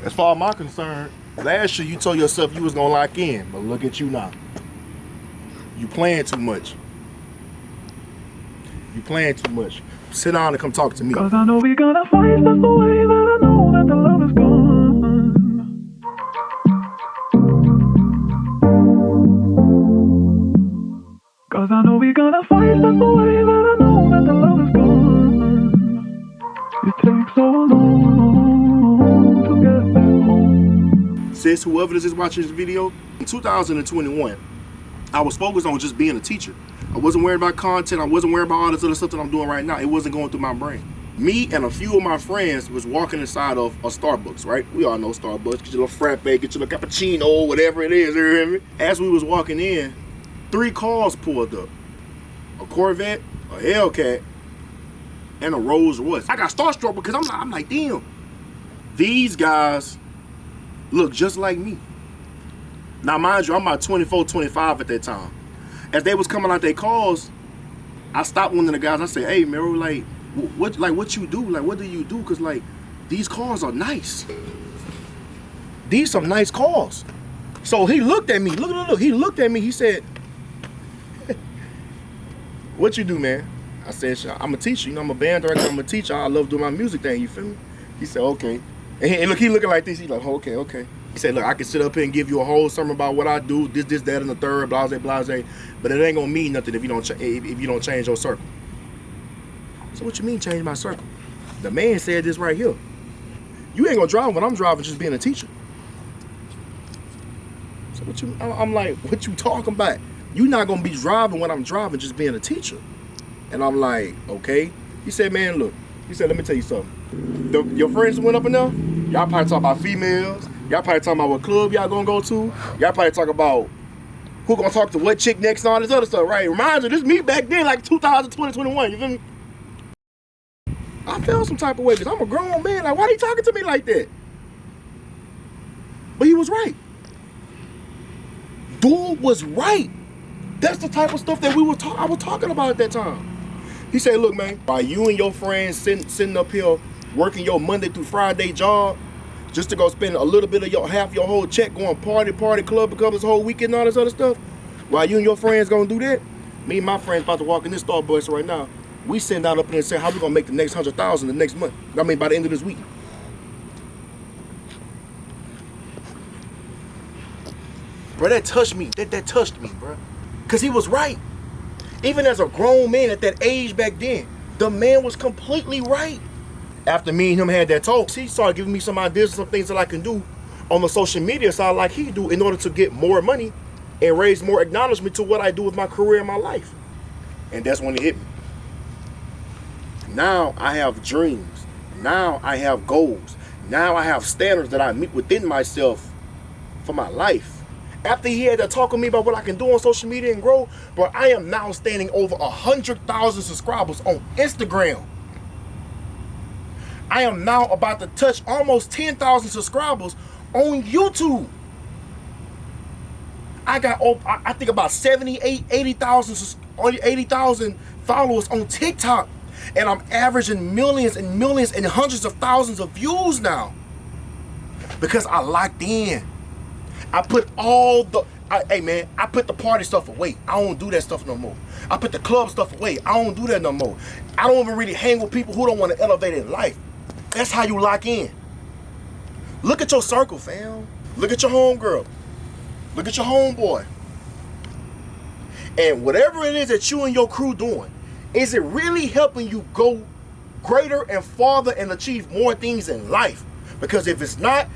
As far as I'm concerned, last year you told yourself you was gonna lock in, but look at you now. You playing too much. You playing too much. Sit down and come talk to me. Cause I know we're gonna fight, that's the way that I know that the love is gone. Cause I know we're gonna fight, that's the way that I know that the love is gone. It takes so long to get back home. Sis, whoever this is watching this video, in 2021, I was focused on just being a teacher. I wasn't worried about content. I wasn't worried about all this other stuff that I'm doing right now. It wasn't going through my brain. Me and a few of my friends was walking inside of a Starbucks, right? We all know Starbucks. Get your little frappe, get your little cappuccino, whatever it is, you hear me? As we was walking in, 3 cars pulled up. A Corvette, a Hellcat, and a Rolls Royce. I got starstruck because I'm like, damn. These guys look just like me. Now, mind you, I'm about 24, 25 at that time. As they was coming out their cars, I stopped one of the guys. I said, hey, Mero, like what you do? Like, what do you do? Because, like, these cars are nice. These some nice cars. So he looked at me. Look. He looked at me. He said, what you do, man? I said, I'm a teacher. You know, I'm a band director. I'm a teacher. I love doing my music thing. You feel me? He said, okay. And look, he looking like this. He's like, okay. He said, look, I can sit up here and give you a whole sermon about what I do, this, that, and the third, blase, but it ain't gonna mean nothing if you don't change your circle. So what you mean change my circle? The man said this right here. You ain't gonna drive when I'm driving, just being a teacher. So I'm like, what you talking about? You not gonna be driving when I'm driving, just being a teacher. And I'm like, okay. He said, man, look. He said, let me tell you something. Your friends went up in there, y'all probably talk about females. Y'all probably talking about what club y'all gonna go to. Y'all probably talk about who gonna talk to what chick next and all this other stuff, right? Reminds you, this me back then, like 2020, 21, you feel me? I felt some type of way because I'm a grown man. Like, why he talking to me like that? But he was right. Dude was right. That's the type of stuff that I was talking about at that time. He said, look, man, while you and your friends sitting up here working your Monday through Friday job, just to go spend a little bit of half your whole check going party, club, this whole weekend and all this other stuff, while you and your friends gonna do that, me and my friends about to walk in this Starbucks right now, we send out up there and say how we gonna make the next 100,000 the next month. I mean, by the end of this week. Bro, that touched me. That touched me, bro. Cause he was right. Even as a grown man at that age back then, the man was completely right. After me and him had that talk, he started giving me some ideas, some things that I can do on the social media side like he do in order to get more money and raise more acknowledgement to what I do with my career and my life. And that's when it hit me. Now I have dreams. Now I have goals. Now I have standards that I meet within myself for my life. After he had to talk with me about what I can do on social media and grow, bro, I am now standing over 100,000 subscribers on Instagram. I am now about to touch almost 10,000 subscribers on YouTube. I got, I think about 80,000 followers on TikTok. And I'm averaging millions and millions and hundreds of thousands of views now. Because I locked in. I put I put the party stuff away. I don't do that stuff no more. I put the club stuff away. I don't do that no more. I don't even really hang with people who don't want to elevate in life. That's how you lock in. Look at your circle, fam. Look at your homegirl. Look at your homeboy. And whatever it is that you and your crew doing, is it really helping you go greater and farther and achieve more things in life? Because if it's not,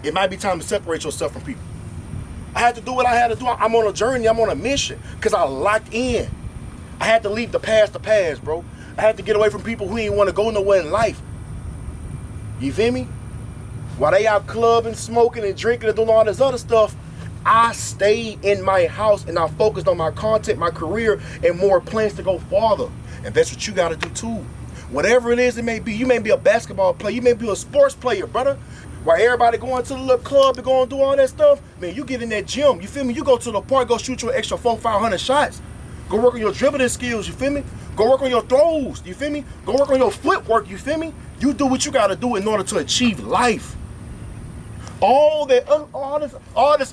it might be time to separate yourself from people. I had to do what I had to do. I'm on a journey. I'm on a mission because I locked in. I had to leave the past, bro. I had to get away from people who didn't want to go nowhere in life. You feel me? While they out clubbing, smoking, and drinking and doing all this other stuff, I stayed in my house and I focused on my content, my career, and more plans to go farther. And that's what you got to do too. Whatever it is it may be, you may be a basketball player, you may be a sports player, brother. While everybody going to the little club and going to do all that stuff, man, you get in that gym, you feel me? You go to the park, go shoot your extra 400-500 shots. Go work on your dribbling skills, you feel me? Go work on your throws, you feel me? Go work on your footwork, you feel me? You do what you got to do in order to achieve life. all this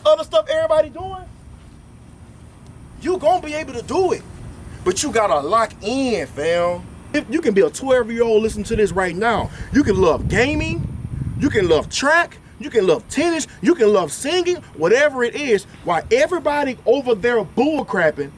other stuff everybody doing, you gonna be able to do it. But you gotta lock in, fam. If you can be a 12-year-old listening to this right now, you can love gaming, you can love track, you can love tennis, you can love singing, whatever it is, while everybody over there bull crapping.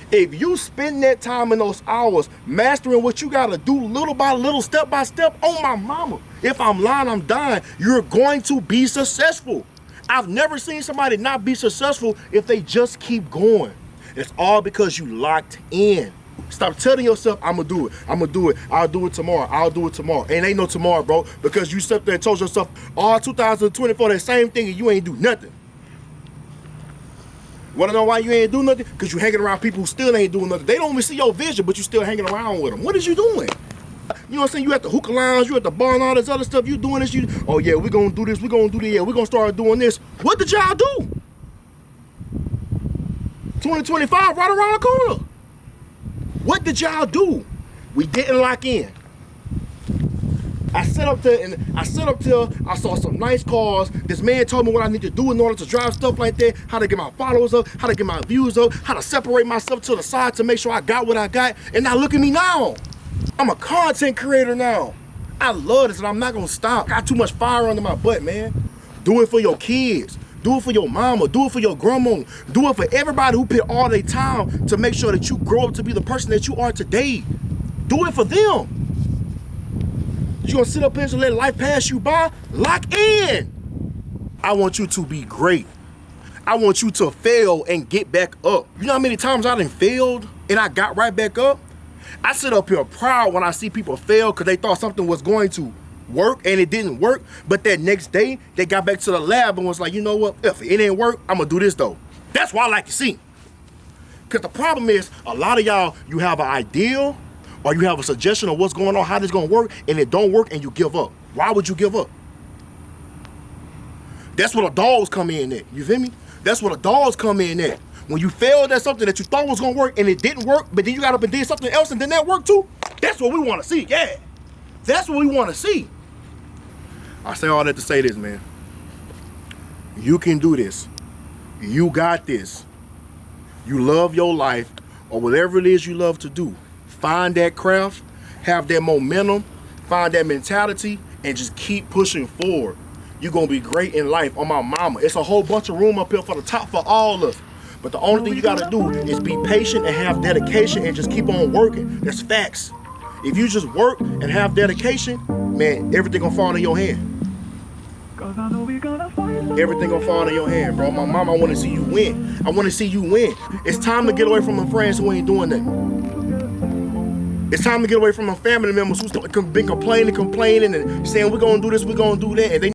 If you spend that time in those hours mastering what you gotta do little by little, step by step, on my mama, if I'm lying, I'm dying, you're going to be successful. I've never seen somebody not be successful if they just keep going. It's all because you locked in. Stop telling yourself, I'm gonna do it, I'm gonna do it, I'll do it tomorrow, I'll do it tomorrow. And ain't no tomorrow, bro, because you sat there and told yourself all 2024 that same thing and you ain't do nothing. Wanna know why you ain't do nothing? Because you hanging around people who still ain't doing nothing. They don't even see your vision, but you still hanging around with them. What is you doing? You know what I'm saying? You at the hookah lounge, you at the bar and all this other stuff, you doing this, oh yeah, we're gonna do this, we're gonna do that, yeah, we're gonna start doing this. What did y'all do? 2025 right around the corner. What did y'all do? We didn't lock in. I sat up there and I saw some nice cars. This man told me what I need to do in order to drive stuff like that, how to get my followers up, how to get my views up, how to separate myself to the side to make sure I got what I got. And now look at me now. I'm a content creator now. I love this and I'm not gonna stop. I got too much fire under my butt, man. Do it for your kids. Do it for your mama, do it for your grandma, do it for everybody who put all their time to make sure that you grow up to be the person that you are today. Do it for them. You gonna sit up here and let life pass you by? Lock in. I want you to be great. I want you to fail and get back up. You know how many times I done failed and I got right back up? I sit up here proud when I see people fail because they thought something was going to work and it didn't work, but that next day they got back to the lab and was like, you know what, if it ain't work, I'm gonna do this though. That's why I like to see. Because the problem is a lot of y'all, you have an ideal or you have a suggestion of what's going on, how this gonna work, and it don't work and you give up. Why would you give up? That's where the dogs come in at, you feel me? That's where the dogs come in at. When you failed at something that you thought was gonna work and it didn't work, but then you got up and did something else and then that worked too, that's what we wanna see, yeah. That's what we wanna see. I say all that to say this, man. You can do this. You got this. You love your life or whatever it is you love to do. Find that craft, have that momentum, find that mentality, and just keep pushing forward. You're gonna be great in life, on my mama. It's a whole bunch of room up here for the top for all of us. But the only thing you gotta do is be patient and have dedication and just keep on working. That's facts. If you just work and have dedication, man, everything gonna fall in your hand. Everything gonna fall in your hand, bro. My mom, I wanna see you win. I wanna see you win. It's time to get away from my friends who ain't doing nothing. It's time to get away from my family members who's been complaining and saying we're gonna do this, we're gonna do that, and they